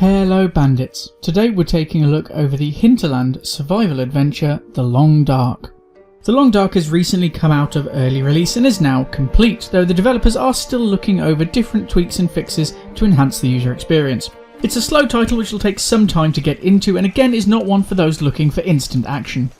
Hello bandits, today we're taking a look over the Hinterland survival adventure, The Long Dark. The Long Dark has recently come out of early release and is now complete, though the developers are still looking over different tweaks and fixes to enhance the user experience. It's a slow title which will take some time to get into and again is not one for those looking for instant action.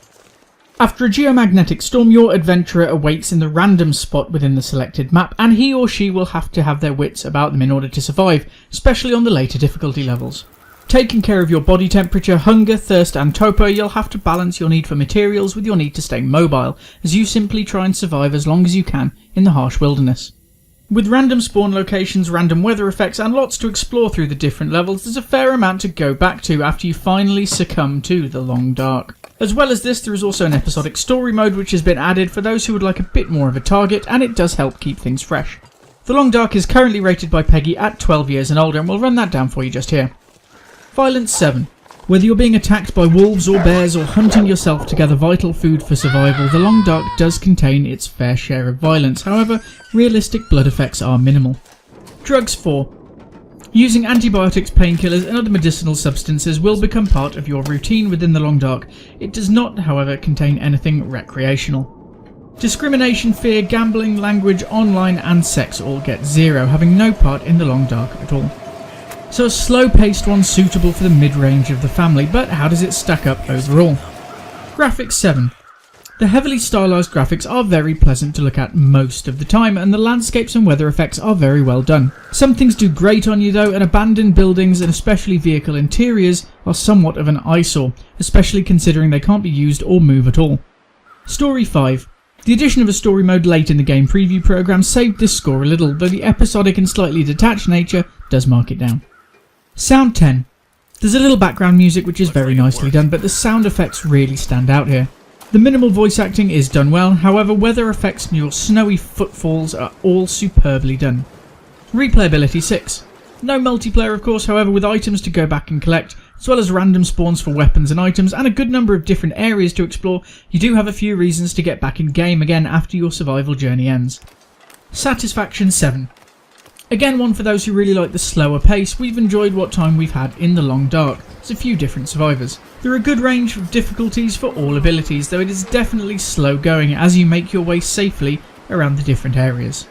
After a geomagnetic storm, your adventurer awaits in the random spot within the selected map, and he or she will have to have their wits about them in order to survive, especially on the later difficulty levels. Taking care of your body temperature, hunger, thirst and torpor, you'll have to balance your need for materials with your need to stay mobile, as you simply try and survive as long as you can in the harsh wilderness. With random spawn locations, random weather effects and lots to explore through the different levels, there's a fair amount to go back to after you finally succumb to the Long Dark. As well as this, there is also an episodic story mode which has been added for those who would like a bit more of a target, and it does help keep things fresh. The Long Dark is currently rated by Peggy at 12 years and older, and we'll run that down for you just here. Violence 7. Whether you're being attacked by wolves or bears or hunting yourself to gather vital food for survival, The Long Dark does contain its fair share of violence, however, realistic blood effects are minimal. Drugs 4. Using antibiotics, painkillers and other medicinal substances will become part of your routine within The Long Dark. It does not, however, contain anything recreational. Discrimination, fear, gambling, language, online and sex all get 0, having no part in The Long Dark at all. So a slow-paced one suitable for the mid-range of the family, but how does it stack up overall? Graphics 7. The heavily stylised graphics are very pleasant to look at most of the time, and the landscapes and weather effects are very well done. Some things do great on you though, and abandoned buildings and especially vehicle interiors are somewhat of an eyesore, especially considering they can't be used or move at all. Story 5. The addition of a story mode late in the game preview program saved this score a little, though the episodic and slightly detached nature does mark it down. Sound 10. There's a little background music which is very nicely done, but the sound effects really stand out here. The minimal voice acting is done well, however weather effects and your snowy footfalls are all superbly done. Replayability 6. No multiplayer of course, however with items to go back and collect, as well as random spawns for weapons and items and a good number of different areas to explore, you do have a few reasons to get back in game again after your survival journey ends. Satisfaction 7. Again one for those who really like the slower pace. We've enjoyed what time we've had in The Long Dark. There's a few different survivors. There are a good range of difficulties for all abilities, though it is definitely slow going as you make your way safely around the different areas.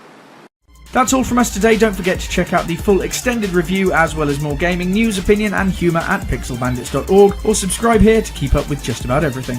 That's all from us today. Don't forget to check out the full extended review as well as more gaming news, opinion and humour at pixelbandits.org, or subscribe here to keep up with just about everything.